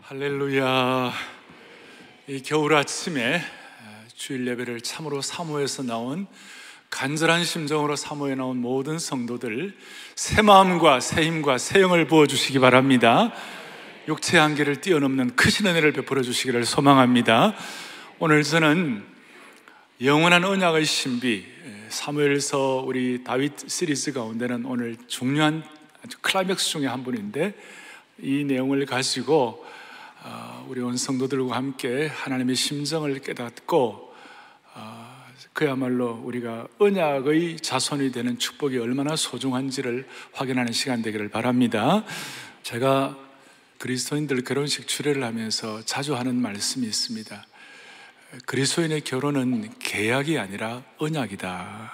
할렐루야. 이 겨울 아침에 주일 예배를 참으로 사모해서 나온 간절한 심정으로 사모해 나온 모든 성도들, 새 마음과 새 힘과 새 영을 부어주시기 바랍니다. 육체의 한계를 뛰어넘는 크신 은혜를 베풀어 주시기를 소망합니다. 오늘 저는 영원한 언약의 신비, 사무엘서 우리 다윗 시리즈 가운데는 오늘 중요한 아주 클라이맥스 중에 한 분인데, 이 내용을 가지고 우리 온 성도들과 함께 하나님의 심정을 깨닫고 그야말로 우리가 언약의 자손이 되는 축복이 얼마나 소중한지를 확인하는 시간 되기를 바랍니다. 제가 그리스도인들 결혼식 주례를 하면서 자주 하는 말씀이 있습니다. 그리스도인의 결혼은 계약이 아니라 언약이다.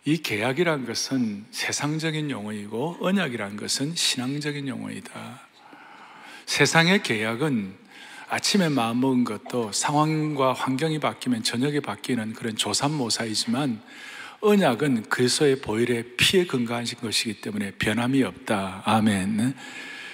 이 계약이란 것은 세상적인 용어이고 언약이란 것은 신앙적인 용어이다. 세상의 계약은 아침에 마음먹은 것도 상황과 환경이 바뀌면 저녁에 바뀌는 그런 조삼모사이지만, 언약은 그리스도의 보혈의 피에 근거하신 것이기 때문에 변함이 없다. 아멘.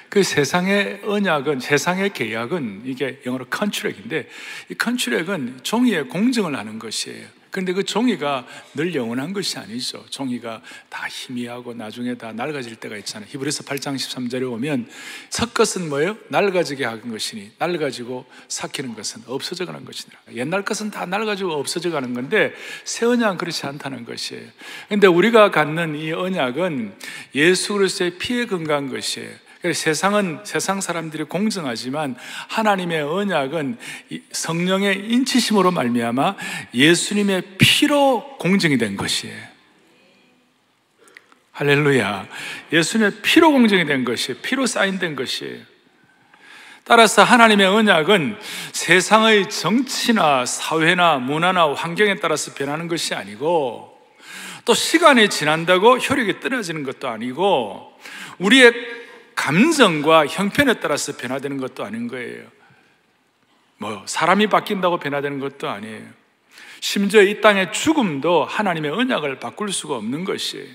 그 세상의 언약은, 세상의 계약은 이게 영어로 컨트랙인데, 이 컨트랙은 종이에 공증을 하는 것이에요. 그런데 그 종이가 늘 영원한 것이 아니죠. 종이가 다 희미하고 나중에 다 낡아질 때가 있잖아요. 히브리서 8장 13절에 보면 섞것은 뭐예요? 낡아지게 하는 것이니 낡아지고 삭히는 것은 없어져 가는 것이니라. 옛날 것은 다 낡아지고 없어져 가는 건데 새 언약은 그렇지 않다는 것이에요. 그런데 우리가 갖는 이 언약은 예수 그리스도의 피에 근거한 것이에요. 세상은 세상 사람들이 공정하지만 하나님의 언약은 성령의 인치심으로 말미암아 예수님의 피로 공정이 된 것이에요. 할렐루야. 예수님의 피로 공정이 된 것이에요. 피로 사인된 것이에요. 따라서 하나님의 언약은 세상의 정치나 사회나 문화나 환경에 따라서 변하는 것이 아니고, 또 시간이 지난다고 효력이 떨어지는 것도 아니고, 우리의 감정과 형편에 따라서 변화되는 것도 아닌 거예요. 사람이 바뀐다고 변화되는 것도 아니에요. 심지어 이 땅의 죽음도 하나님의 언약을 바꿀 수가 없는 것이에요.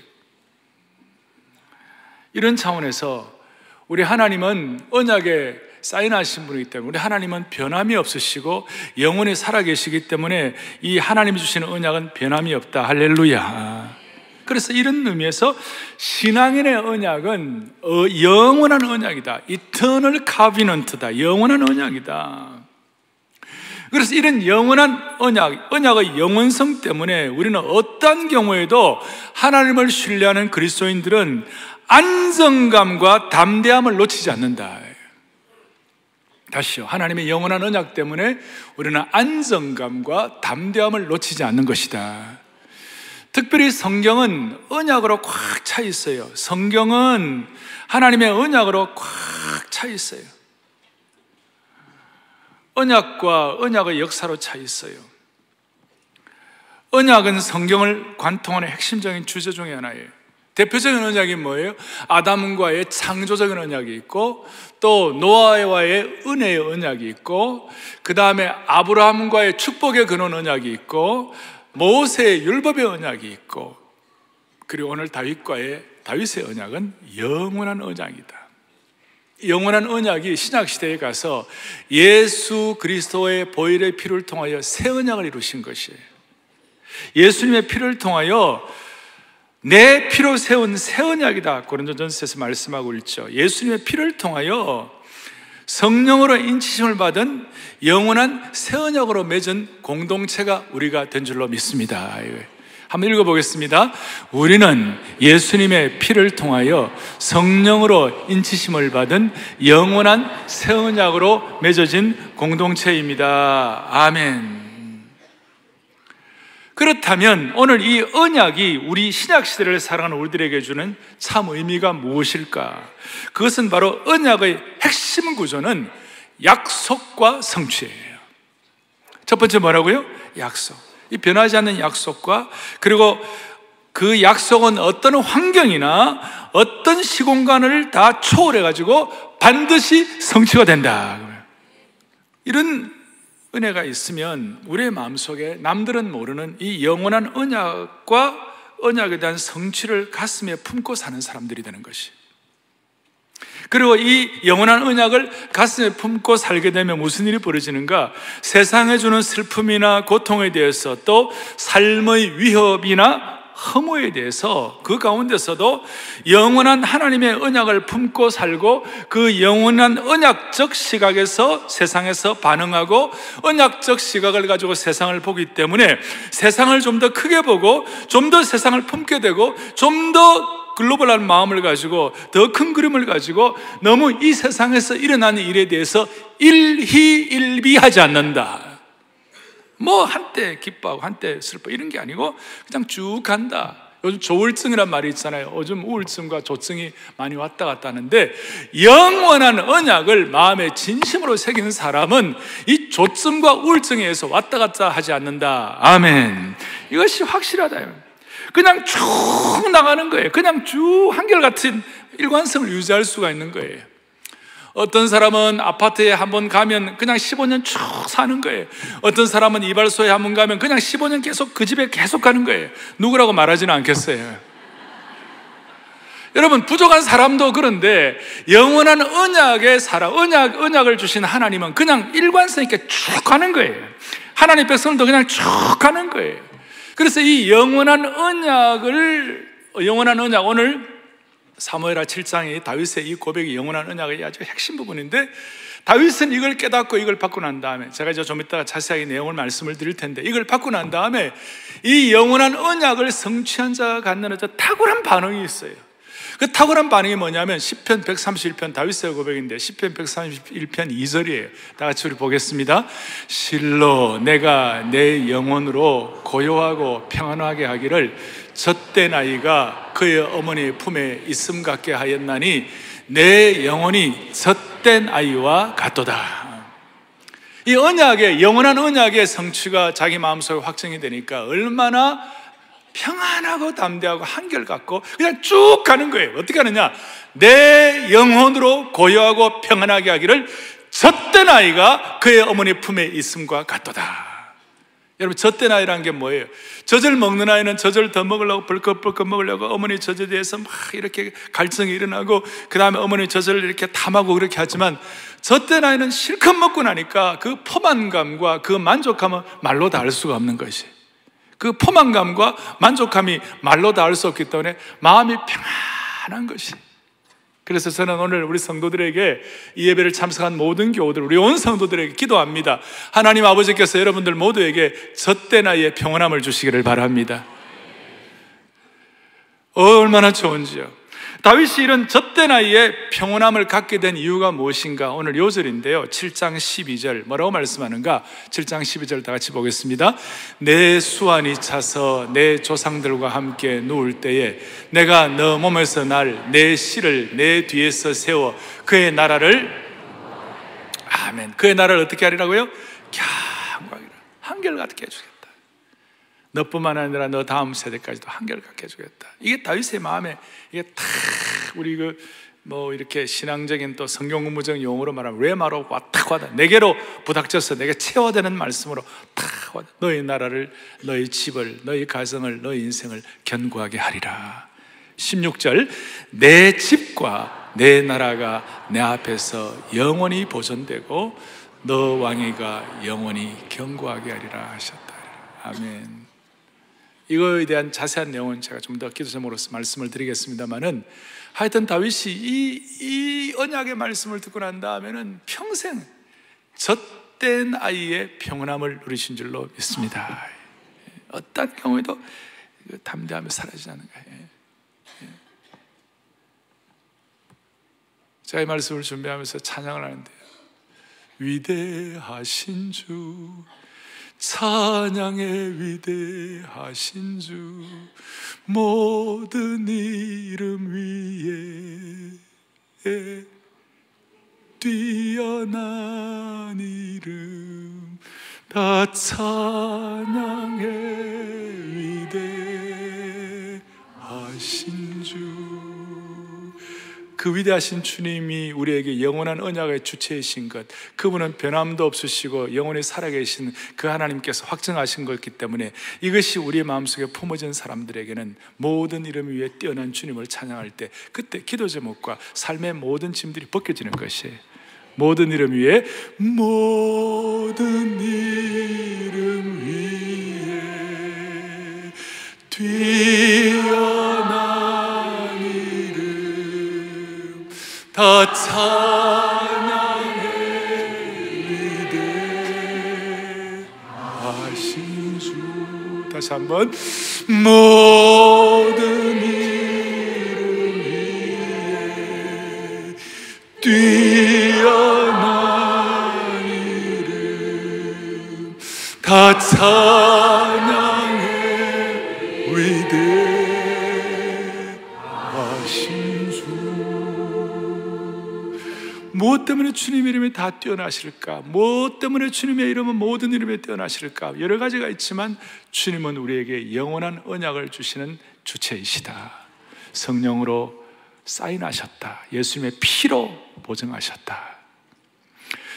이런 차원에서 우리 하나님은 언약에 사인하신 분이기 때문에, 우리 하나님은 변함이 없으시고 영원히 살아계시기 때문에 이 하나님이 주시는 언약은 변함이 없다. 할렐루야. 그래서 이런 의미에서 신앙인의 언약은 영원한 언약이다. 이터널 카비넌트다. 영원한 언약이다. 그래서 이런 영원한 언약의 영원성 때문에 우리는 어떠한 경우에도 하나님을 신뢰하는 그리스도인들은 안정감과 담대함을 놓치지 않는다. 다시요. 하나님의 영원한 언약 때문에 우리는 안정감과 담대함을 놓치지 않는 것이다. 특별히 성경은 언약으로 꽉 차 있어요. 성경은 하나님의 언약으로 꽉 차 있어요. 언약과 언약의 역사로 차 있어요. 언약은 성경을 관통하는 핵심적인 주제 중에 하나예요. 대표적인 언약이 뭐예요? 아담과의 창조적인 언약이 있고, 또 노아와의 은혜의 언약이 있고, 그 다음에 아브라함과의 축복의 근원 언약이 있고, 모세의 율법의 언약이 있고, 그리고 오늘 다윗의 언약은 영원한 언약이다. 영원한 언약이 신약시대에 가서 예수 그리스도의 보혈의 피를 통하여 새 언약을 이루신 것이에요. 예수님의 피를 통하여 내 피로 세운 새 언약이다. 고린도전서에서 말씀하고 있죠. 예수님의 피를 통하여 성령으로 인치심을 받은 영원한 새 언약으로 맺은 공동체가 우리가 된 줄로 믿습니다. 한번 읽어보겠습니다. 우리는 예수님의 피를 통하여 성령으로 인치심을 받은 영원한 새 언약으로 맺어진 공동체입니다. 아멘. 그렇다면 오늘 이 언약이 우리 신약시대를 살아가는 우리들에게 주는 참 의미가 무엇일까? 그것은 바로 언약의 핵심 구조는 약속과 성취예요. 첫 번째 뭐라고요? 약속. 이 변하지 않는 약속과, 그리고 그 약속은 어떤 환경이나 어떤 시공간을 다 초월해가지고 반드시 성취가 된다. 이런 은혜가 있으면 우리의 마음속에 남들은 모르는 이 영원한 언약과 언약에 대한 성취를 가슴에 품고 사는 사람들이 되는 것이. 그리고 이 영원한 언약을 가슴에 품고 살게 되면 무슨 일이 벌어지는가? 세상에 주는 슬픔이나 고통에 대해서, 또 삶의 위협이나 허무에 대해서 그 가운데서도 영원한 하나님의 언약을 품고 살고, 그 영원한 언약적 시각에서 세상에서 반응하고 언약적 시각을 가지고 세상을 보기 때문에 세상을 좀 더 크게 보고 좀 더 세상을 품게 되고 좀 더 글로벌한 마음을 가지고 더 큰 그림을 가지고 너무 이 세상에서 일어나는 일에 대해서 일희일비하지 않는다. 뭐 한때 기뻐하고 한때 슬퍼 이런 게 아니고 그냥 쭉 간다. 요즘 조울증이란 말이 있잖아요. 요즘 우울증과 조증이 많이 왔다 갔다 하는데, 영원한 언약을 마음에 진심으로 새기는 사람은 이 조증과 우울증에 의해서 왔다 갔다 하지 않는다. 아멘. 이것이 확실하다. 그냥 쭉 나가는 거예요. 그냥 쭉 한결같은 일관성을 유지할 수가 있는 거예요. 어떤 사람은 아파트에 한번 가면 그냥 15년 쭉 사는 거예요. 어떤 사람은 이발소에 한번 가면 그냥 15년 계속 그 집에 계속 가는 거예요. 누구라고 말하지는 않겠어요. 여러분, 부족한 사람도 그런데 영원한 언약의 사람, 언약을 주신 하나님은 그냥 일관성 있게 쭉 가는 거예요. 하나님 백성도 그냥 쭉 가는 거예요. 그래서 이 영원한 언약, 오늘 사무엘하 7장이 다윗의 이 고백이 영원한 언약의 아주 핵심 부분인데, 다윗은 이걸 깨닫고 이걸 받고 난 다음에, 제가 이제 좀 이따가 자세하게 내용을 말씀을 드릴 텐데, 이걸 받고 난 다음에 이 영원한 언약을 성취한 자가 갖는 어떤 탁월한 반응이 있어요. 그 탁월한 반응이 뭐냐면 시편 131편 다윗의 고백인데, 시편 131편 2절이에요. 다 같이 우리 보겠습니다. 실로 내가 내 영혼으로 고요하고 평안하게 하기를 젖된 아이가 그의 어머니의 품에 있음 같게 하였나니 내 영혼이 젖된 아이와 같도다. 이 언약의, 영원한 언약의 성취가 자기 마음속에 확정이 되니까 얼마나 평안하고 담대하고 한결같고 그냥 쭉 가는 거예요. 어떻게 하느냐? 내 영혼으로 고요하고 평안하게 하기를 젖된 아이가 그의 어머니 품에 있음과 같도다. 여러분, 젖된 아이라는 게 뭐예요? 젖을 먹는 아이는 젖을 더 먹으려고 벌컥벌컥 먹으려고 어머니 젖에 대해서 막 이렇게 갈증이 일어나고 그 다음에 어머니 젖을 이렇게 탐하고 그렇게 하지만, 젖된 아이는 실컷 먹고 나니까 그 포만감과 그 만족감은 말로 다 알 수가 없는 것이, 그 포만감과 만족감이 말로 다 알 수 없기 때문에 마음이 평안한 것이. 그래서 저는 오늘 우리 성도들에게, 이 예배를 참석한 모든 교우들, 우리 온 성도들에게 기도합니다. 하나님 아버지께서 여러분들 모두에게 젖된 아이의 평안함을 주시기를 바랍니다. 얼마나 좋은지요. 다윗이 이런 젖된 아이의 평온함을 갖게 된 이유가 무엇인가? 오늘 요절인데요, 7장 12절 뭐라고 말씀하는가? 7장 12절 다 같이 보겠습니다. 내 수완이 차서 내 조상들과 함께 누울 때에 내가 너 몸에서 날 내 씨를 내 뒤에서 세워 그의 나라를, 아멘, 그의 나라를 어떻게 하리라고요? 경고하기를 한결같게 해주겠다. 너뿐만 아니라 너 다음 세대까지도 한결같게 해주겠다. 이게 다윗의 마음에, 이게 탁 우리 이렇게 신앙적인 또 성경 공부적 용어로 말하면 레마로 탁 와다, 내게로 부닥쳐서 내게 체화되는 말씀으로 탁 와다. 너희 나라를, 너희 집을, 너희 가정을, 너희 인생을 견고하게 하리라. 16절, 내 집과 내 나라가 내 앞에서 영원히 보존되고 너 왕위가 영원히 견고하게 하리라 하셨다. 아멘. 이거에 대한 자세한 내용은 제가 좀 더 기도 제목으로서 말씀을 드리겠습니다만은, 하여튼 다윗이 이 언약의 말씀을 듣고 난 다음에는 평생 젖된 아이의 평온함을 누리신 줄로 믿습니다. 어떤 경우에도 담대함이 사라지지 않는 거예요. 제가 이 말씀을 준비하면서 찬양을 하는데요, 위대하신 주, 찬양의 위대하신 주, 모든 이름 위에 뛰어난 이름, 다 찬양의 위대하신 주, 그 위대하신 주님이 우리에게 영원한 언약의 주체이신 것, 그분은 변함도 없으시고 영원히 살아계신 그 하나님께서 확증하신 것이기 때문에 이것이 우리의 마음속에 품어진 사람들에게는 모든 이름 위에 뛰어난 주님을 찬양할 때 그때 기도 제목과 삶의 모든 짐들이 벗겨지는 것이에요. 모든 이름 위에, 모든 이름 위에 뛰어난 이름 다 찬양해 위대하신 주. 다시 한번, 모든 이름 위에 뛰어난 이름 다 찬양해 위대하신 주. 무엇 때문에 주님의 이름이 다 뛰어나실까? 무엇 때문에 주님의 이름은 모든 이름에 뛰어나실까? 여러 가지가 있지만 주님은 우리에게 영원한 언약을 주시는 주체이시다. 성령으로 사인하셨다. 예수님의 피로 보증하셨다.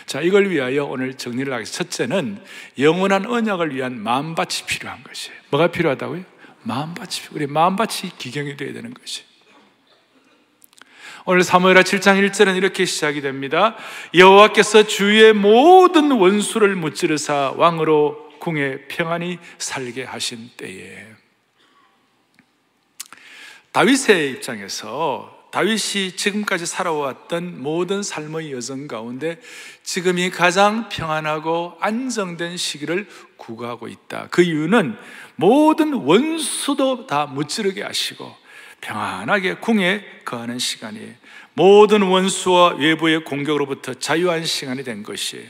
자, 이걸 위하여 오늘 정리를 하겠습니다. 첫째는 영원한 언약을 위한 마음밭이 필요한 것이에요. 뭐가 필요하다고요? 마음밭이. 우리 마음밭이 기경이 되어야 되는 것이. 오늘 사무엘하 7장 1절은 이렇게 시작이 됩니다. 여호와께서 주의 모든 원수를 무찌르사 왕으로 궁에 평안히 살게 하신 때에. 다윗의 입장에서 다윗이 지금까지 살아왔던 모든 삶의 여정 가운데 지금이 가장 평안하고 안정된 시기를 구가하고 있다. 그 이유는 모든 원수도 다 무찌르게 하시고 평안하게 궁에 거하는 시간이에요. 모든 원수와 외부의 공격으로부터 자유한 시간이 된 것이에요.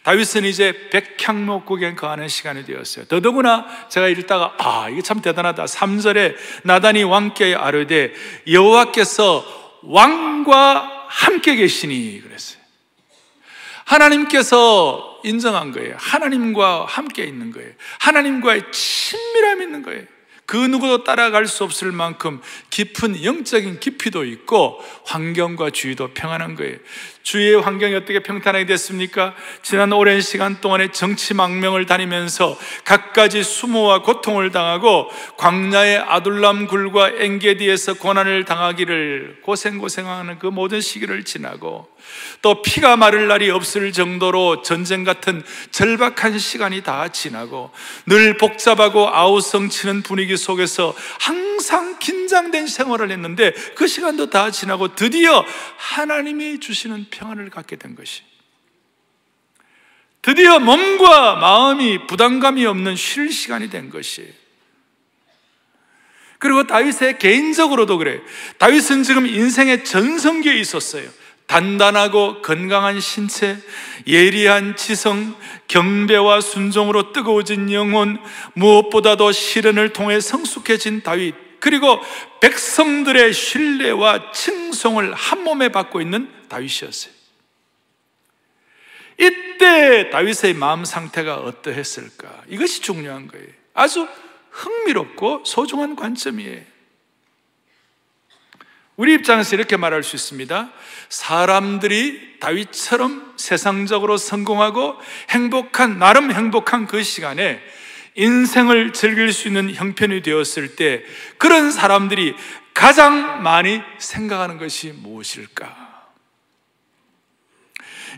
다윗은 이제 백향목국에 거하는 시간이 되었어요. 더더구나 제가 읽다가 이게 참 대단하다. 3절에 나단이 왕께 아뢰되 여호와께서 왕과 함께 계시니 그랬어요. 하나님께서 인정한 거예요. 하나님과 함께 있는 거예요. 하나님과의 친밀함이 있는 거예요. 그 누구도 따라갈 수 없을 만큼 깊은 영적인 깊이도 있고 환경과 주위도 평안한 거예요. 주위의 환경이 어떻게 평탄하게 됐습니까? 지난 오랜 시간 동안에 정치 망명을 다니면서 갖가지 수모와 고통을 당하고 광야의 아둘람 굴과 엔게디에서 고난을 당하기를 고생하는 그 모든 시기를 지나고 또 피가 마를 날이 없을 정도로 전쟁 같은 절박한 시간이 다 지나고 늘 복잡하고 아우성치는 분위기 속에서 항상 긴장된 생활을 했는데 그 시간도 다 지나고 드디어 하나님이 주시는 평안을 갖게 된 것이, 드디어 몸과 마음이 부담감이 없는 쉴 시간이 된 것이. 그리고 다윗의 개인적으로도 그래. 다윗은 지금 인생의 전성기에 있었어요. 단단하고 건강한 신체, 예리한 지성, 경배와 순종으로 뜨거워진 영혼, 무엇보다도 시련을 통해 성숙해진 다윗, 그리고 백성들의 신뢰와 칭송을 한 몸에 받고 있는 다윗이었어요. 이때 다윗의 마음 상태가 어떠했을까? 이것이 중요한 거예요. 아주 흥미롭고 소중한 관점이에요. 우리 입장에서 이렇게 말할 수 있습니다. 사람들이 다윗처럼 세상적으로 성공하고 나름 행복한 그 시간에 인생을 즐길 수 있는 형편이 되었을 때 그런 사람들이 가장 많이 생각하는 것이 무엇일까?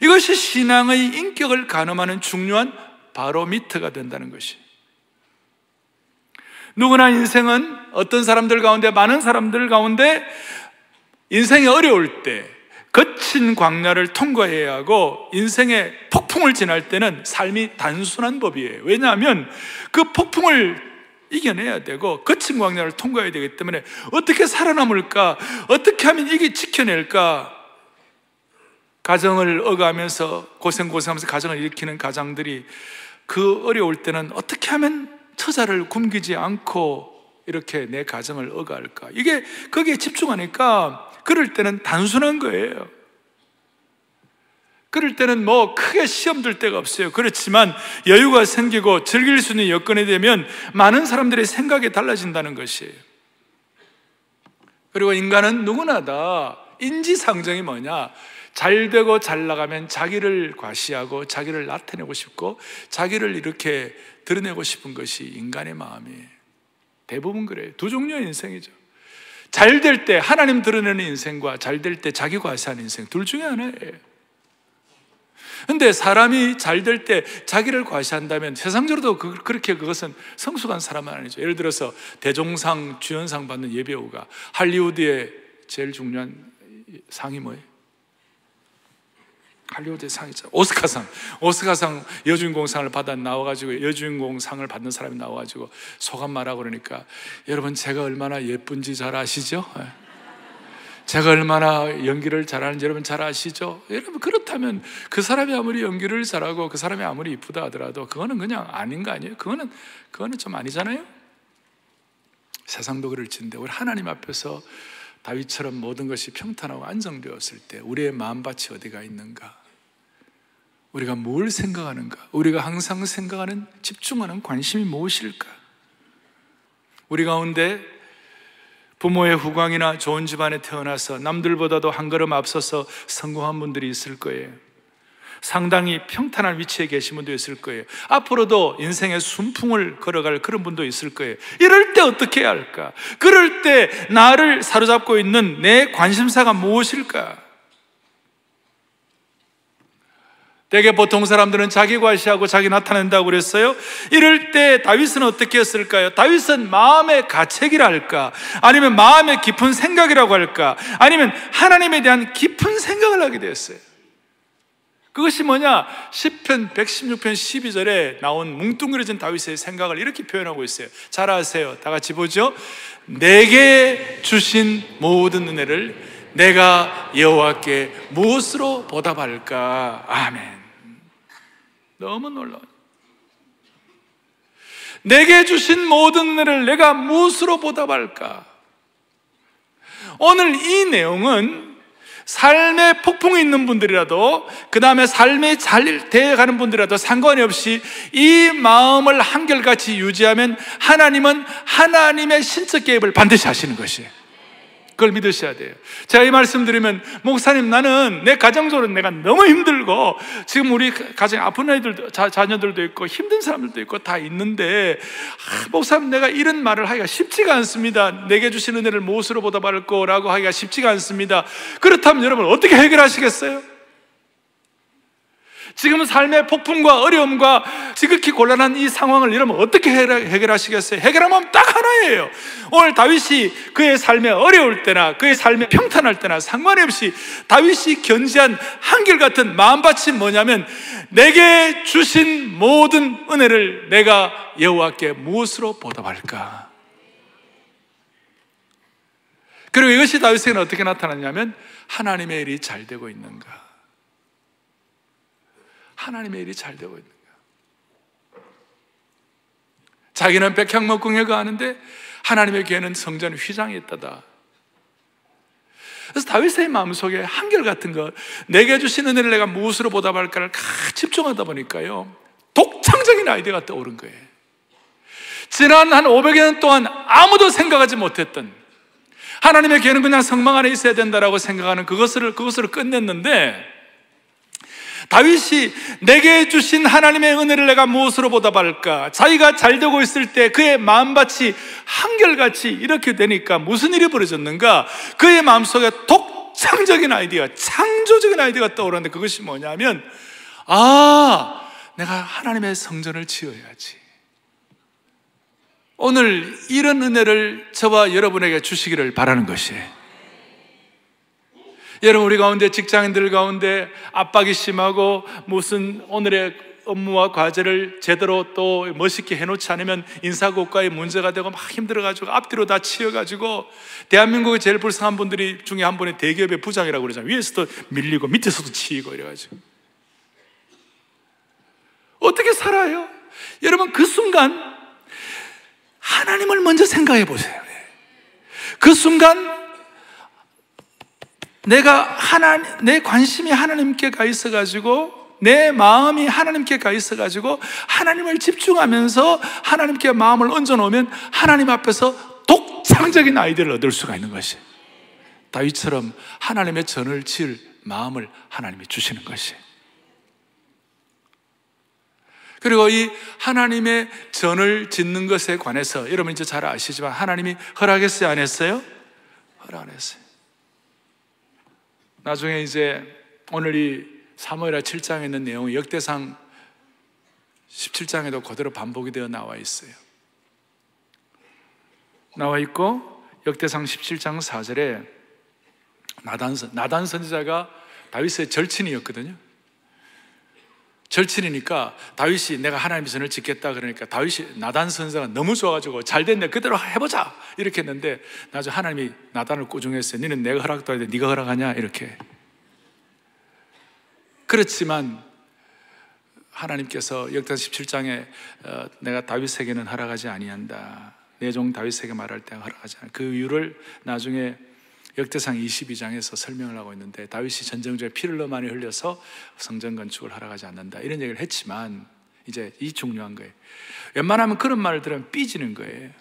이것이 신앙의 인격을 가늠하는 중요한 바로미터가 된다는 것이. 누구나 인생은 어떤 사람들 가운데, 많은 사람들 가운데 인생이 어려울 때 거친 광야를 통과해야 하고 인생의 폭풍을 지날 때는 삶이 단순한 법이에요. 왜냐하면 그 폭풍을 이겨내야 되고 거친 광야를 통과해야 되기 때문에 어떻게 살아남을까? 어떻게 하면 이게 지켜낼까? 가정을 억하면서 고생하면서 가정을 일으키는 가장들이 그 어려울 때는 어떻게 하면 처자를 굶기지 않고 이렇게 내 가정을 억할까? 이게 거기에 집중하니까 그럴 때는 단순한 거예요. 그럴 때는 뭐 크게 시험 들 데가 없어요. 그렇지만 여유가 생기고 즐길 수 있는 여건이 되면 많은 사람들의 생각이 달라진다는 것이에요. 그리고 인간은 누구나 다 인지상정이 뭐냐? 잘 되고 잘 나가면 자기를 과시하고 자기를 나타내고 싶고 자기를 이렇게 드러내고 싶은 것이 인간의 마음이에요. 대부분 그래요. 두 종류의 인생이죠. 잘 될 때 하나님 드러내는 인생과 잘 될 때 자기 과시하는 인생, 둘 중에 하나예요. 근데 사람이 잘 될 때 자기를 과시한다면 세상적으로도 그렇게 그것은 성숙한 사람은 아니죠. 예를 들어서 대종상, 주연상 받는 예배우가 할리우드의 제일 중요한 상이 뭐예요? 할리우드의 상이죠. 오스카상 여주인공상을 받아 나와가지고 여주인공상을 받는 사람이 나와가지고 소감 말하고 그러니까 여러분 제가 얼마나 예쁜지 잘 아시죠? 제가 얼마나 연기를 잘하는지 여러분 잘 아시죠? 여러분 그렇다면 그 사람이 아무리 연기를 잘하고 그 사람이 아무리 이쁘다 하더라도 그거는 그냥 아닌 거 아니에요? 그거는 좀 아니잖아요? 세상도 그럴진데 우리 하나님 앞에서 다윗처럼 모든 것이 평탄하고 안정되었을 때 우리의 마음밭이 어디가 있는가? 우리가 뭘 생각하는가? 우리가 항상 생각하는, 집중하는 관심이 무엇일까? 우리 가운데 부모의 후광이나 좋은 집안에 태어나서 남들보다도 한 걸음 앞서서 성공한 분들이 있을 거예요. 상당히 평탄한 위치에 계신 분도 있을 거예요. 앞으로도 인생의 순풍을 걸어갈 그런 분도 있을 거예요. 이럴 때 어떻게 해야 할까? 그럴 때 나를 사로잡고 있는 내 관심사가 무엇일까? 대개 보통 사람들은 자기 과시하고 자기 나타낸다고 그랬어요. 이럴 때 다윗은 어떻게 했을까요? 다윗은 마음의 가책이라 할까? 아니면 마음의 깊은 생각이라고 할까? 아니면 하나님에 대한 깊은 생각을 하게 되었어요. 그것이 뭐냐? 시편 116편 12절에 나온 뭉뚱그려진 다윗의 생각을 이렇게 표현하고 있어요. 잘 아세요. 다 같이 보죠. 내게 주신 모든 은혜를 내가 여호와께 무엇으로 보답할까? 아멘. 너무 놀라워요. 내게 주신 모든 은혜를 내가 무엇으로 보답할까? 오늘 이 내용은 삶의 폭풍이 있는 분들이라도, 그 다음에 삶이 잘 되어가는 분들이라도 상관이 없이 이 마음을 한결같이 유지하면 하나님은 하나님의 신적 개입을 반드시 하시는 것이에요. 그걸 믿으셔야 돼요. 제가 이 말씀 드리면, 목사님 나는 내 가정적으로 내가 너무 힘들고 지금 우리 가정에 아픈 아이들도 자녀들도 있고 힘든 사람들도 있고 다 있는데 목사님 내가 이런 말을 하기가 쉽지가 않습니다. 내게 주신 은혜를 무엇으로 보답할 거라고 하기가 쉽지가 않습니다. 그렇다면 여러분 어떻게 해결하시겠어요? 지금 삶의 폭풍과 어려움과 지극히 곤란한 이 상황을 여러분 어떻게 해결하시겠어요? 해결하면 딱 하나예요. 오늘 다윗이 그의 삶에 어려울 때나 그의 삶에 평탄할 때나 상관이 없이 다윗이 견지한 한결같은 마음밭이 뭐냐면, 내게 주신 모든 은혜를 내가 여호와께 무엇으로 보답할까? 그리고 이것이 다윗에게는 어떻게 나타났냐면, 하나님의 일이 잘 되고 있는가? 하나님의 일이 잘 되고 있는 거야. 자기는 백향목궁에 가는데 하나님의 교회는 성전 휘장에 있다다. 그래서 다윗의 마음속에 한결같은 것, 내게 주신 은혜를 내가 무엇으로 보답할까를 집중하다 보니까요, 독창적인 아이디어가 떠오른 거예요. 지난 한 500여 년 동안 아무도 생각하지 못했던, 하나님의 교회는 그냥 성막 안에 있어야 된다라고 생각하는 그것을 끝냈는데, 다윗이 내게 주신 하나님의 은혜를 내가 무엇으로 보답할까? 자기가 잘 되고 있을 때 그의 마음밭이 한결같이 이렇게 되니까 무슨 일이 벌어졌는가? 그의 마음속에 독창적인 아이디어, 창조적인 아이디어가 떠오르는데, 그것이 뭐냐면, 내가 하나님의 성전을 지어야지. 오늘 이런 은혜를 저와 여러분에게 주시기를 바라는 것이에요. 여러분, 우리 가운데 직장인들 가운데 압박이 심하고 무슨 오늘의 업무와 과제를 제대로 또 멋있게 해놓지 않으면 인사고과에 문제가 되고 막 힘들어가지고 앞뒤로 다 치여가지고, 대한민국의 제일 불쌍한 분들이 중에 한 분이 대기업의 부장이라고 그러잖아요. 위에서도 밀리고 밑에서도 치이고 이래가지고 어떻게 살아요? 여러분, 그 순간 하나님을 먼저 생각해 보세요. 그 순간 내 관심이 하나님께 가 있어가지고, 내 마음이 하나님께 가 있어가지고 하나님을 집중하면서 하나님께 마음을 얹어놓으면 하나님 앞에서 독창적인 아이디어를 얻을 수가 있는 것이에요. 다윗처럼 하나님의 전을 지을 마음을 하나님이 주시는 것이. 그리고 이 하나님의 전을 짓는 것에 관해서 여러분 이제 잘 아시지만 하나님이 허락했어요, 안 했어요? 허락 안 했어요. 나중에 이제 오늘 이 사무엘하 7장에 있는 내용이 역대상 17장에도 그대로 반복이 되어 나와 있어요. 나와 있고 역대상 17장 4절에 나단 선지자가 다윗의 절친이었거든요. 절친이니까 다윗이 내가 하나님의 전을 짓겠다 그러니까 다윗이 나단 선지자가 너무 좋아가지고 잘 됐네, 그대로 해보자 이렇게 했는데 나중에 하나님이 나단을 꾸중했어요. 너는 내가 허락도 하는데 네가 허락하냐 이렇게. 그렇지만 하나님께서 역대상 17장에 내가 다윗에게는 허락하지 아니한다, 내 종 다윗에게 말할 때 허락하지 않아. 그 이유를 나중에 역대상 22장에서 설명을 하고 있는데 다윗이 전쟁 중에 피를 너무 많이 흘려서 성전 건축을 허락하지 않는다 이런 얘기를 했지만 이제 이 중요한 거예요. 웬만하면 그런 말을 들으면 삐지는 거예요.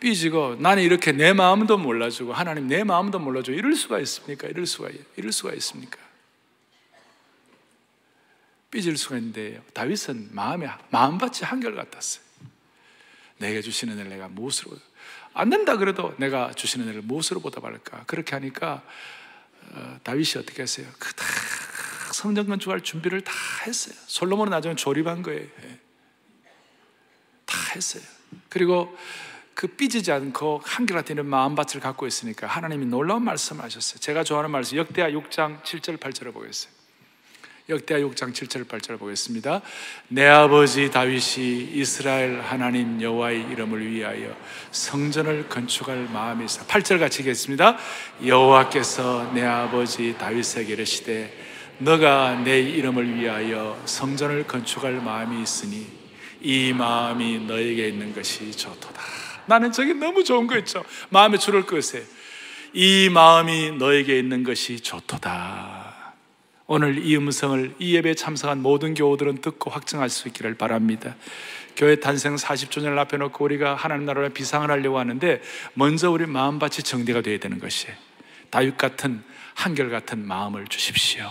삐지고 나는 이렇게 내 마음도 몰라주고 하나님 내 마음도 몰라주고 이럴 수가 있습니까? 이럴 수가 있습니까? 삐질 수가 있는데 다윗은 마음밭이 한결같았어요. 내게 주시는 은혜를 내가 무엇으로, 안 된다 그래도 내가 주시는 은혜를 무엇으로 보답할까? 그렇게 하니까 다윗이 어떻게 했어요? 다 성전 건축할 준비를 다 했어요. 솔로몬은 나중에 조립한 거예요. 다 했어요. 그리고 그 삐지지 않고 한결같은 이런 마음밭을 갖고 있으니까 하나님이 놀라운 말씀을 하셨어요. 제가 좋아하는 말씀 역대하 6장 7절 8절을 보겠어요. 역대하 6장 7절 8절을 보겠습니다. 내 아버지 다윗이 이스라엘 하나님 여호와의 이름을 위하여 성전을 건축할 마음이 있어. 8절 같이 읽겠습니다. 여호와께서 내 아버지 다윗에게 이르시되 너가 내 이름을 위하여 성전을 건축할 마음이 있으니 이 마음이 너에게 있는 것이 좋도다. 나는 저게 너무 좋은 거 있죠. 마음에 줄을 끄세요. 이 마음이 너에게 있는 것이 좋도다. 오늘 이 음성을 이 예배에 참석한 모든 교우들은 듣고 확증할 수 있기를 바랍니다. 교회 탄생 40주년을 앞에 놓고 우리가 하나님 나라에 비상을 하려고 하는데 먼저 우리 마음밭이 정리가 되어야 되는 것이에요. 다윗 같은 한결같은 마음을 주십시오.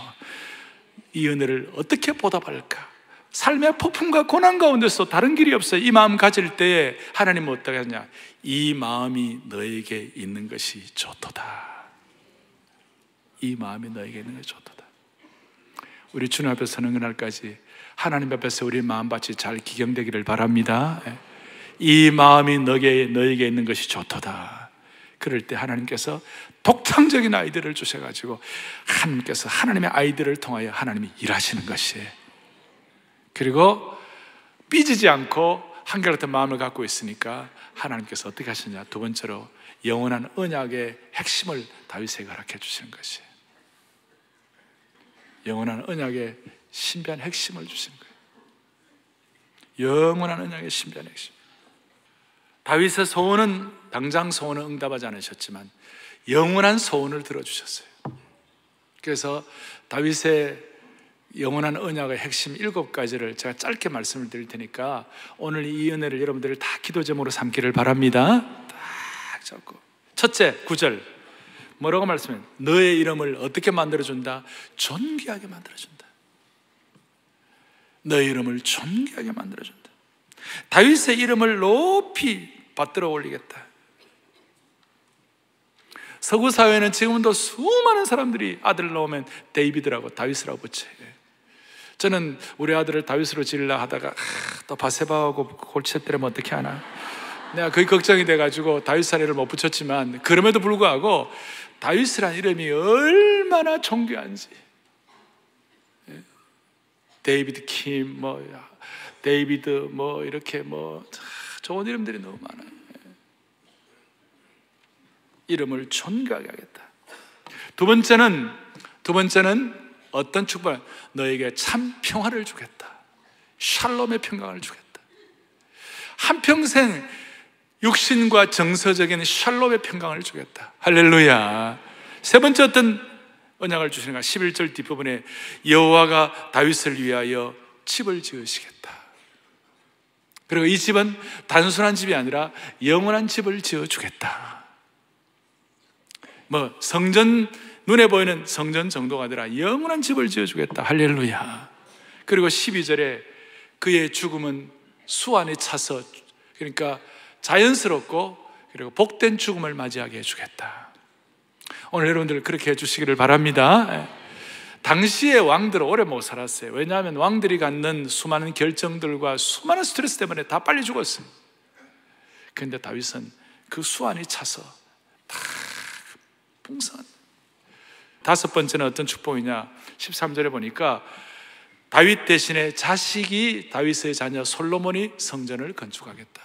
이 은혜를 어떻게 보답할까? 삶의 폭풍과 고난 가운데서 다른 길이 없어요. 이 마음 가질 때에 하나님은 어떻게 하냐? 이 마음이 너에게 있는 것이 좋도다. 이 마음이 너에게 있는 것이 좋도다. 우리 주님 앞에 서는 그날까지 하나님 앞에서 우리 마음밭이 잘 기경되기를 바랍니다. 이 마음이 너에게 있는 것이 좋도다. 그럴 때 하나님께서 독창적인 아이들을 주셔가지고 하나님께서 하나님의 아이들을 통하여 하나님이 일하시는 것이에요. 그리고 삐지지 않고 한결같은 마음을 갖고 있으니까 하나님께서 어떻게 하시냐? 두 번째로 영원한 언약의 핵심을 다윗에게 허락해 주시는 것이에요. 영원한 언약의 신비한 핵심을 주시는 거예요. 영원한 언약의 신비한 핵심. 다윗의 소원은 당장 소원은 응답하지 않으셨지만 영원한 소원을 들어주셨어요. 그래서 다윗의 영원한 언약의 핵심 7가지를 제가 짧게 말씀을 드릴 테니까 오늘 이 은혜를 여러분들이 다 기도 제목으로 삼기를 바랍니다. 딱 잡고 첫째 9절 뭐라고 말씀해요? 너의 이름을 어떻게 만들어준다? 존귀하게 만들어준다. 너의 이름을 존귀하게 만들어준다. 다윗의 이름을 높이 받들어 올리겠다. 서구 사회는 지금도 수많은 사람들이 아들 나오면 데이비드라고 다윗이라고 붙여요. 저는 우리 아들을 다윗으로 지으려 하다가 또 바세바하고 골치 때리면 어떻게 하나, 내가 거의 걱정이 돼가지고 다윗이라는 못 붙였지만 그럼에도 불구하고 다윗이라는 이름이 얼마나 존귀한지, 데이비드 킴, 데이비드 이렇게 좋은 이름들이 너무 많아요. 이름을 존귀하게 하겠다. 두 번째는 어떤 축복? 너에게 참 평화를 주겠다. 샬롬의 평강을 주겠다. 한평생 육신과 정서적인 샬롬의 평강을 주겠다. 할렐루야. 세 번째 어떤 언약을 주시는가? 11절 뒷부분에 여호와가 다윗을 위하여 집을 지으시겠다. 그리고 이 집은 단순한 집이 아니라 영원한 집을 지어주겠다. 성전, 눈에 보이는 성전 정도가 아니라 영원한 집을 지어주겠다. 할렐루야. 그리고 12절에 그의 죽음은 수 안에 차서, 그러니까 자연스럽고 그리고 복된 죽음을 맞이하게 해주겠다. 오늘 여러분들 그렇게 해주시기를 바랍니다. 당시의 왕들은 오래 못 살았어요. 왜냐하면 왕들이 갖는 수많은 결정들과 수많은 스트레스 때문에 다 빨리 죽었어요. 그런데 다윗은 그 수 안에 차서 다 풍성한. 다섯 번째는 어떤 축복이냐? 13절에 보니까 다윗 대신에 자식이, 다윗의 자녀 솔로몬이 성전을 건축하겠다.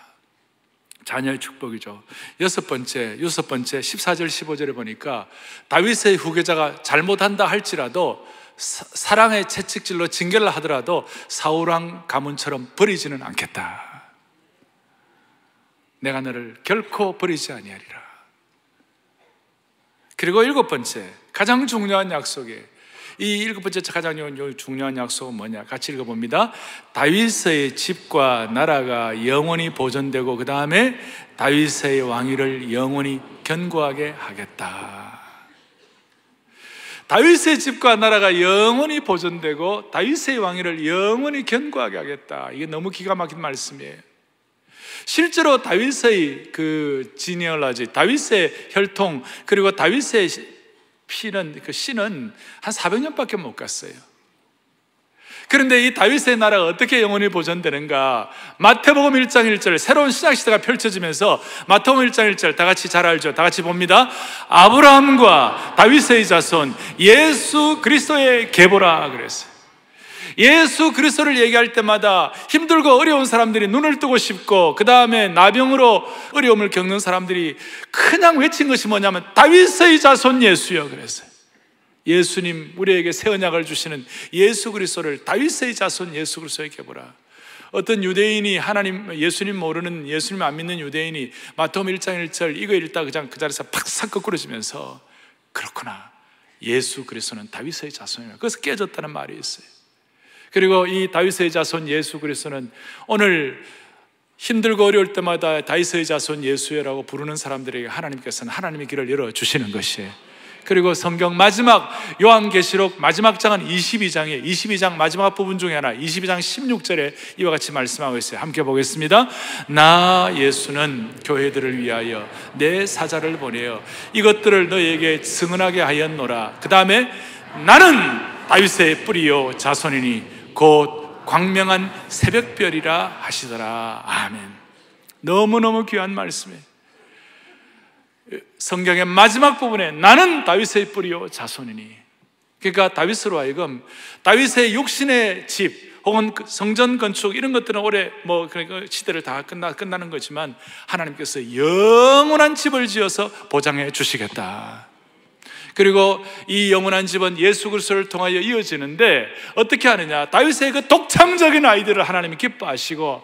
자녀의 축복이죠. 여섯 번째 14절 15절에 보니까 다윗의 후계자가 잘못한다 할지라도, 사랑의 채찍질로 징계를 하더라도 사울왕 가문처럼 버리지는 않겠다. 내가 너를 결코 버리지 아니하리라. 그리고 일곱 번째, 가장 중요한 약속이에요. 이 일곱 번째 가장 중요한 약속은 뭐냐? 같이 읽어봅니다. 다윗의 집과 나라가 영원히 보존되고 그 다음에 다윗의 왕위를 영원히 견고하게 하겠다. 다윗의 집과 나라가 영원히 보존되고 다윗의 왕위를 영원히 견고하게 하겠다. 이게 너무 기가 막힌 말씀이에요. 실제로 다윗의 그 지니얼라지, 다윗의 혈통, 그리고 다윗의 피는, 그 씨는 한 400년밖에 못 갔어요. 그런데 이 다윗의 나라가 어떻게 영원히 보존되는가? 마태복음 1장 1절, 새로운 신약시대가 펼쳐지면서 마태복음 1장 1절 다 같이 잘 알죠? 다 같이 봅니다. 아브라함과 다윗의 자손 예수 그리스도의 계보라 그랬어요. 예수 그리스도를 얘기할 때마다 힘들고 어려운 사람들이 눈을 뜨고 싶고, 그 다음에 나병으로 어려움을 겪는 사람들이 그냥 외친 것이 뭐냐면 다윗의 자손 예수여 그랬어요. 예수님, 우리에게 새 언약을 주시는 예수 그리스도를 다윗의 자손 예수 그리스도의 계보라. 어떤 유대인이 예수님 모르는, 예수님 안 믿는 유대인이 마태복음 1장 1절 이거 읽다 그냥 그 자리에서 팍싹 거꾸러지면서, 그렇구나, 예수 그리스도는 다윗의 자손이라. 그래서 깨졌다는 말이 있어요. 그리고 이 다윗의 자손 예수 그리스도는 오늘 힘들고 어려울 때마다 다윗의 자손 예수여라고 부르는 사람들에게 하나님께서는 하나님의 길을 열어주시는 것이에요. 그리고 성경 마지막 요한계시록 마지막 장은 22장 마지막 부분 중에 하나, 22장 16절에 이와 같이 말씀하고 있어요. 함께 보겠습니다. 나 예수는 교회들을 위하여 내 사자를 보내어 이것들을 너희에게 증언하게 하였노라. 그 다음에 나는 다윗의 뿌리요 자손이니 곧 광명한 새벽별이라 하시더라. 아멘. 너무너무 귀한 말씀이에요. 성경의 마지막 부분에 나는 다윗의 뿌리요 자손이니, 그러니까 다윗으로 하여금 다윗의 육신의 집 혹은 성전 건축 이런 것들은 올해 그러니까 시대를 다 끝나는 거지만 하나님께서 영원한 집을 지어서 보장해 주시겠다. 그리고 이 영원한 집은 예수 그리스도를 통하여 이어지는데 어떻게 하느냐? 다윗의 그 독창적인 아이디어를 하나님이 기뻐하시고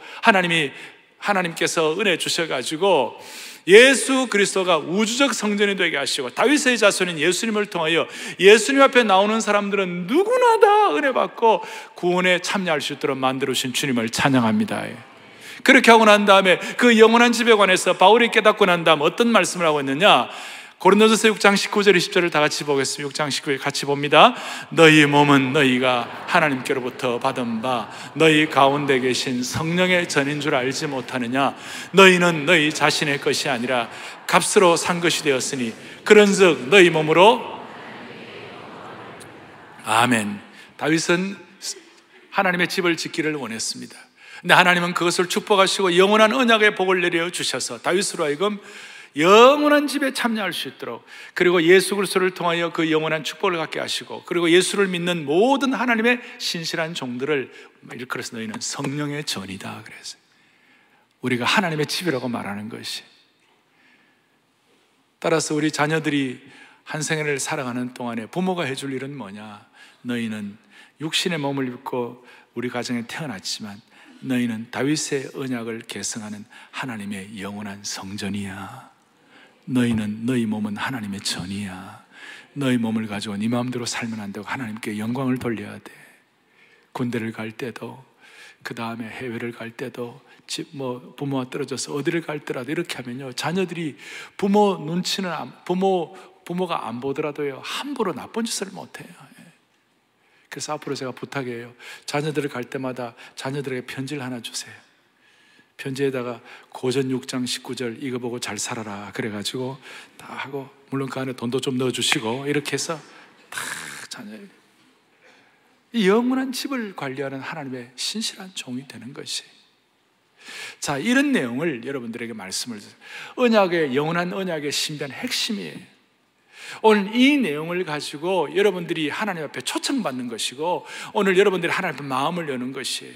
하나님께서 은혜 주셔가지고 예수 그리스도가 우주적 성전이 되게 하시고, 다윗의 자손인 예수님을 통하여 예수님 앞에 나오는 사람들은 누구나 다 은혜 받고 구원에 참여할 수 있도록 만들어 주신 주님을 찬양합니다. 그렇게 하고 난 다음에 그 영원한 집에 관해서 바울이 깨닫고 난 다음 어떤 말씀을 하고 있느냐? 고린도전서 6장 19절 20절을 다 같이 보겠습니다. 6장 19절 같이 봅니다. 너희 몸은 너희가 하나님께로부터 받은 바 너희 가운데 계신 성령의 전인 줄 알지 못하느냐? 너희는 너희 자신의 것이 아니라 값으로 산 것이 되었으니 그런즉 너희 몸으로. 아멘. 다윗은 하나님의 집을 짓기를 원했습니다. 근데 하나님은 그것을 축복하시고 영원한 언약의 복을 내려 주셔서 다윗으로 하여금 영원한 집에 참여할 수 있도록, 그리고 예수 그리스도를 통하여 그 영원한 축복을 갖게 하시고, 그리고 예수를 믿는 모든 하나님의 신실한 종들을 일컬어서 너희는 성령의 전이다 그랬어요. 우리가 하나님의 집이라고 말하는 것이. 따라서 우리 자녀들이 한 생애를 살아가는 동안에 부모가 해줄 일은 뭐냐? 너희는 육신의 몸을 입고 우리 가정에 태어났지만 너희는 다윗의 언약을 계승하는 하나님의 영원한 성전이야. 너희는, 너희 몸은 하나님의 전이야. 너희 몸을 가지고 네 마음대로 살면 안 되고 하나님께 영광을 돌려야 돼. 군대를 갈 때도, 그 다음에 해외를 갈 때도, 부모와 떨어져서 어디를 갈 때라도 이렇게 하면요, 자녀들이 부모 눈치는, 부모 부모가 안 보더라도요, 함부로 나쁜 짓을 못해요. 그래서 앞으로 제가 부탁해요. 자녀들을 갈 때마다 자녀들에게 편지를 하나 주세요. 편지에다가 고전 6장 19절 이거 보고 잘 살아라 그래가지고 다 하고, 물론 그 안에 돈도 좀 넣어주시고, 이렇게 해서 다 자녀에게 이 영원한 집을 관리하는 하나님의 신실한 종이 되는 것이. 자, 이런 내용을 여러분들에게 말씀을 드려요. 언약의, 영원한 언약의 신비한 핵심이에요. 오늘 이 내용을 가지고 여러분들이 하나님 앞에 초청받는 것이고, 오늘 여러분들이 하나님 앞에 마음을 여는 것이에요.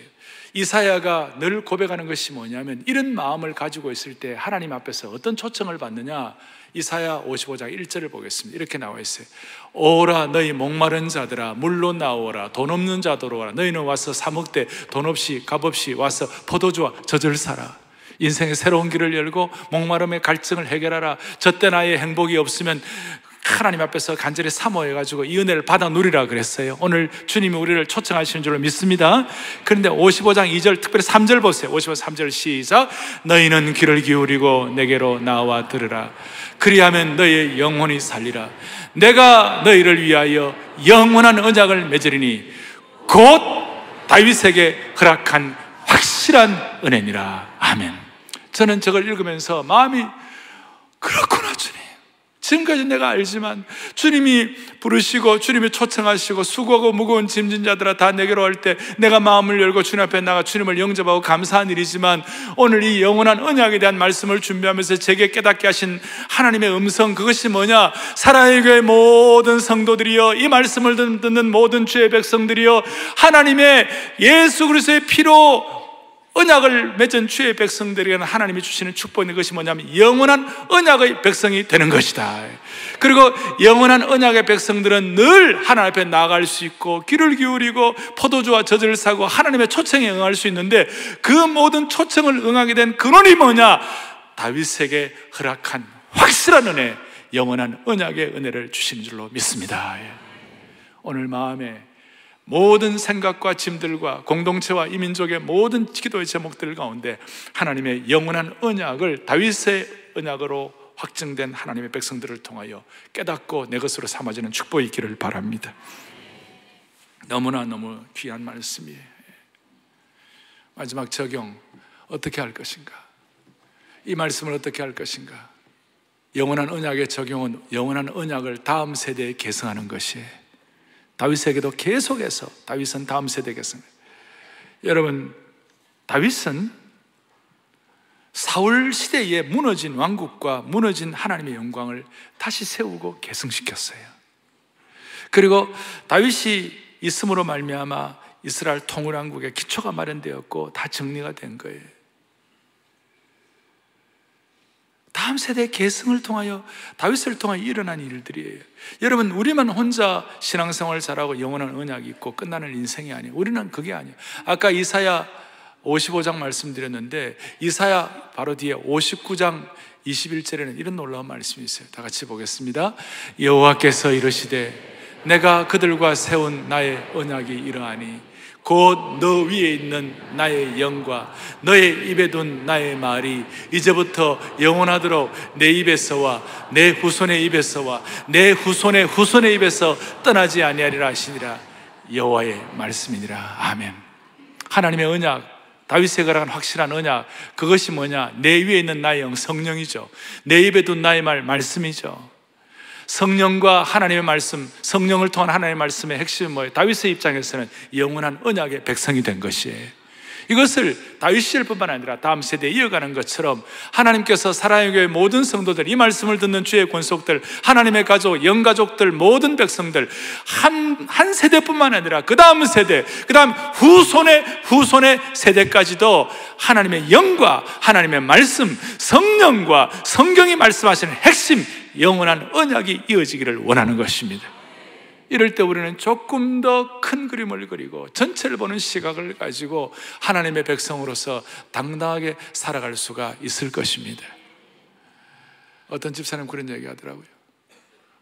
이사야가 늘 고백하는 것이 뭐냐면, 이런 마음을 가지고 있을 때 하나님 앞에서 어떤 초청을 받느냐. 이사야 55장 1절을 보겠습니다. 이렇게 나와 있어요. 오라 너희 목마른 자들아, 물로 나오라. 돈 없는 자들아 오라. 너희는 와서 사 먹되 돈 없이 값 없이 와서 포도주와 젖을 사라. 인생의 새로운 길을 열고 목마름의 갈증을 해결하라. 저때 나의 행복이 없으면 하나님 앞에서 간절히 사모해가지고 이 은혜를 받아 누리라 그랬어요. 오늘 주님이 우리를 초청하시는 줄로 믿습니다. 그런데 55장 2절, 특별히 3절 보세요. 55장 3절 시작. 너희는 귀를 기울이고 내게로 나와 들으라. 그리하면 너희의 영혼이 살리라. 내가 너희를 위하여 영원한 언약을 맺으리니 곧 다윗에게 허락한 확실한 은혜니라. 아멘. 저는 저걸 읽으면서 마음이, 그렇구나 주님, 지금까지 내가 알지만 주님이 부르시고 주님이 초청하시고 수고하고 무거운 짐진 자들아 다 내게로 할 때 내가 마음을 열고 주님 앞에 나가 주님을 영접하고 감사한 일이지만, 오늘 이 영원한 언약에 대한 말씀을 준비하면서 제게 깨닫게 하신 하나님의 음성, 그것이 뭐냐? 사랑의 교회 모든 성도들이여, 이 말씀을 듣는 모든 주의 백성들이여, 하나님의 예수 그리스도의 피로 언약을 맺은 주의 백성들에게는 하나님이 주시는 축복인 것이 뭐냐면 영원한 언약의 백성이 되는 것이다. 그리고 영원한 언약의 백성들은 늘 하나님 앞에 나아갈 수 있고 귀를 기울이고 포도주와 젖을 사고 하나님의 초청에 응할 수 있는데, 그 모든 초청을 응하게 된 근원이 뭐냐? 다윗에게 허락한 확실한 은혜, 영원한 언약의 은혜를 주신 줄로 믿습니다. 오늘 마음에 모든 생각과 짐들과 공동체와 이 민족의 모든 기도의 제목들 가운데 하나님의 영원한 언약을, 다윗의 언약으로 확증된 하나님의 백성들을 통하여 깨닫고 내 것으로 삼아지는 축복이 있기를 바랍니다. 너무나 너무 귀한 말씀이에요. 마지막 적용 어떻게 할 것인가? 이 말씀을 어떻게 할 것인가? 영원한 언약의 적용은 영원한 언약을 다음 세대에 계승하는 것이에요. 다윗에게도 계속해서, 다윗은 다음 세대 계승. 여러분, 다윗은 사울 시대에 무너진 왕국과 무너진 하나님의 영광을 다시 세우고 계승시켰어요. 그리고 다윗이 있음으로 말미암아 이스라엘 통일왕국의 기초가 마련되었고 다 정리가 된 거예요. 다음 세대의 계승을 통하여, 다윗을 통하여 일어난 일들이에요. 여러분, 우리만 혼자 신앙생활 잘하고 영원한 언약이 있고 끝나는 인생이 아니에요. 우리는 그게 아니에요. 아까 이사야 55장 말씀드렸는데, 이사야 바로 뒤에 59장 21절에는 이런 놀라운 말씀이 있어요. 다 같이 보겠습니다. 여호와께서 이르시되 내가 그들과 세운 나의 언약이 이러하니 곧 너 위에 있는 나의 영과 너의 입에 둔 나의 말이 이제부터 영원하도록 내 입에서와 내 후손의 입에서와 내 후손의 후손의 입에서 떠나지 아니하리라 하시니라. 여호와의 말씀이니라. 아멘. 하나님의 언약, 다윗에게 허락한 확실한 언약, 그것이 뭐냐? 내 위에 있는 나의 영, 성령이죠. 내 입에 둔 나의 말씀이죠. 성령과 하나님의 말씀, 성령을 통한 하나님의 말씀의 핵심은 뭐예요? 다윗의 입장에서는 영원한 언약의 백성이 된 것이에요. 이것을 다윗 뿐만 아니라 다음 세대에 이어가는 것처럼 하나님께서 사랑의 교회 모든 성도들, 이 말씀을 듣는 주의 권속들, 하나님의 가족, 영가족들, 모든 백성들 한 세대뿐만 아니라 그 다음 세대, 그 다음 후손의 세대까지도 하나님의 영과 하나님의 말씀, 성령과 성경이 말씀하시는 핵심 영원한 언약이 이어지기를 원하는 것입니다. 이럴 때 우리는 조금 더 큰 그림을 그리고 전체를 보는 시각을 가지고 하나님의 백성으로서 당당하게 살아갈 수가 있을 것입니다. 어떤 집사님 그런 얘기 하더라고요.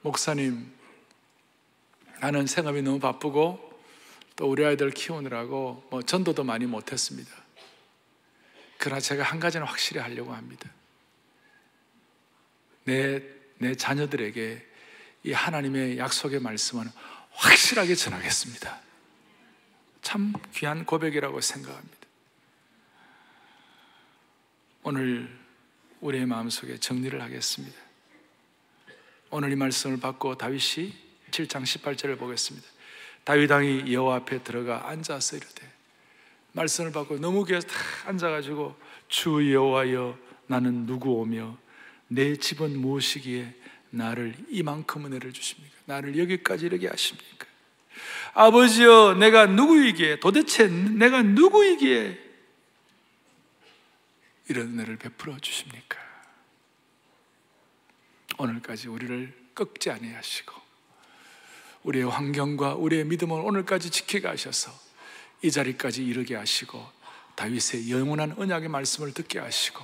목사님, 나는 생업이 너무 바쁘고 또 우리 아이들 키우느라고 전도도 많이 못했습니다. 그러나 제가 한 가지는 확실히 하려고 합니다. 내 자녀들에게 이 하나님의 약속의 말씀은 확실하게 전하겠습니다. 참 귀한 고백이라고 생각합니다. 오늘 우리의 마음속에 정리를 하겠습니다. 오늘 이 말씀을 받고 다윗이 7장 18절을 보겠습니다. 다윗 왕이 여호와 앞에 들어가 앉아서 이르되, 말씀을 받고 너무 귀해서 다 앉아가지고, 주 여호와여 나는 누구오며 내 집은 무엇이기에 나를 이만큼 은혜를 주십니까? 나를 여기까지 이르게 하십니까? 아버지여 내가 누구이기에, 도대체 내가 누구이기에 이런 은혜를 베풀어 주십니까? 오늘까지 우리를 꺾지 아니하시고 우리의 환경과 우리의 믿음을 오늘까지 지키게 하셔서 이 자리까지 이르게 하시고 다윗의 영원한 언약의 말씀을 듣게 하시고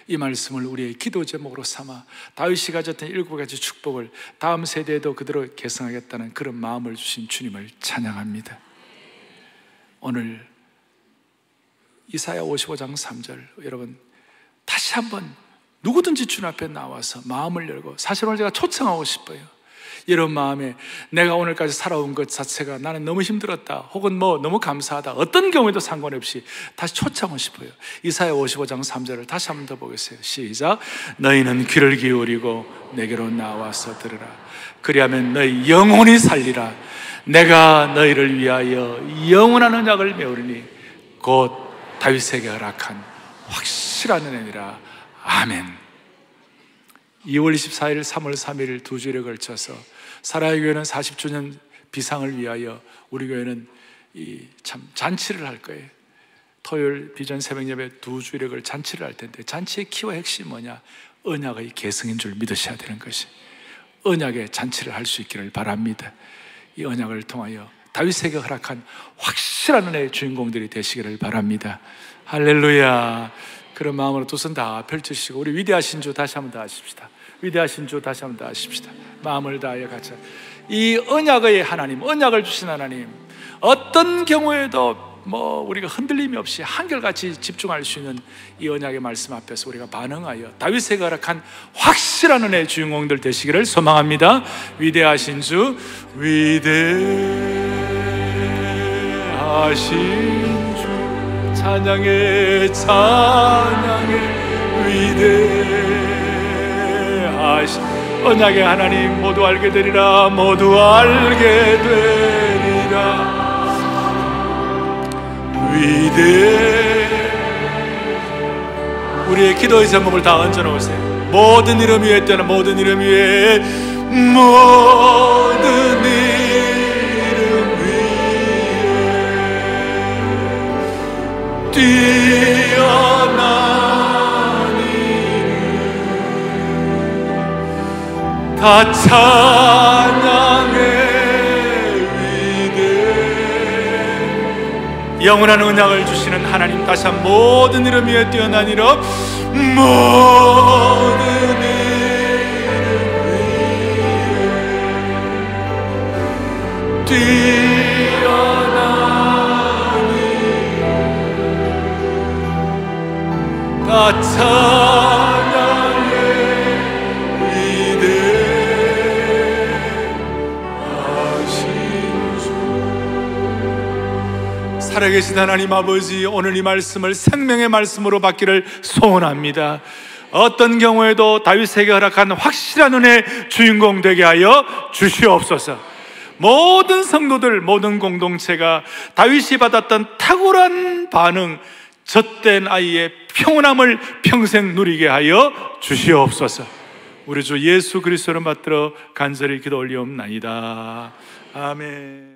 이 말씀을 우리의 기도 제목으로 삼아 다윗이 가졌던 7가지 축복을 다음 세대에도 그대로 계승하겠다는 그런 마음을 주신 주님을 찬양합니다. 오늘 이사야 55장 3절, 여러분 다시 한번 누구든지 주님 앞에 나와서 마음을 열고, 사실 오늘 제가 초청하고 싶어요. 이런 마음에 내가 오늘까지 살아온 것 자체가 나는 너무 힘들었다, 혹은 너무 감사하다, 어떤 경우에도 상관없이 다시 초청하고 싶어요. 이사야 55장 3절을 다시 한번 더 보겠어요. 시작. 너희는 귀를 기울이고 내게로 나와서 들으라. 그리하면 너희 영혼이 살리라. 내가 너희를 위하여 영원한 언약을 메우리니 곧 다윗에게 허락한 확실한 은혜니라. 아멘. 2월 24일, 3월 3일 두 주일에 걸쳐서 사라의 교회는 40주년 비상을 위하여 우리 교회는 참 잔치를 할 거예요. 토요일 비전 새벽 예배 두 주일에 걸 잔치를 할 텐데, 잔치의 키와 핵심이 뭐냐? 언약의 계승인 줄 믿으셔야 되는 것이, 언약의 잔치를 할 수 있기를 바랍니다. 이 언약을 통하여 다윗에게 허락한 확실한 은혜의 주인공들이 되시기를 바랍니다. 할렐루야. 그런 마음으로 두 손 다 펼치시고 우리 위대하신 주 다시 한번 더 하십시다. 위대하신 주 다시 한번 더 하십시다. 마음을 다하여 같이. 이 언약의 하나님, 언약을 주신 하나님, 어떤 경우에도 우리가 흔들림이 없이 한결같이 집중할 수 있는 이 언약의 말씀 앞에서 우리가 반응하여 다윗에게 허락한 확실한 은혜의 주인공들 되시기를 소망합니다. 위대하신 주, 위대하신 찬양해 찬양해 위대하신 언약의 하나님, 모두 알게 되리라, 모두 알게 되리라. 우리의 기도의 제목을 다 얹어놓으세요. 모든 이름 위에 뛰어난, 모든 이름 위에, 모든 이름 위에 뛰어난 이름 다 찬양해 위대. 영원한 언약을 주시는 하나님, 다시 한 모든 이름 위에 뛰어난 이름, 모든 이름 위에 다 찬양해 위대하신 주. 살아계신 하나님 아버지, 오늘 이 말씀을 생명의 말씀으로 받기를 소원합니다. 어떤 경우에도 다윗에게 허락한 확실한 은혜의 주인공 되게 하여 주시옵소서. 모든 성도들, 모든 공동체가 다윗이 받았던 탁월한 반응, 젖된 아이의 평온함을 평생 누리게 하여 주시옵소서. 우리 주 예수 그리스도를 받들어 간절히 기도 올리옵나이다. 아멘.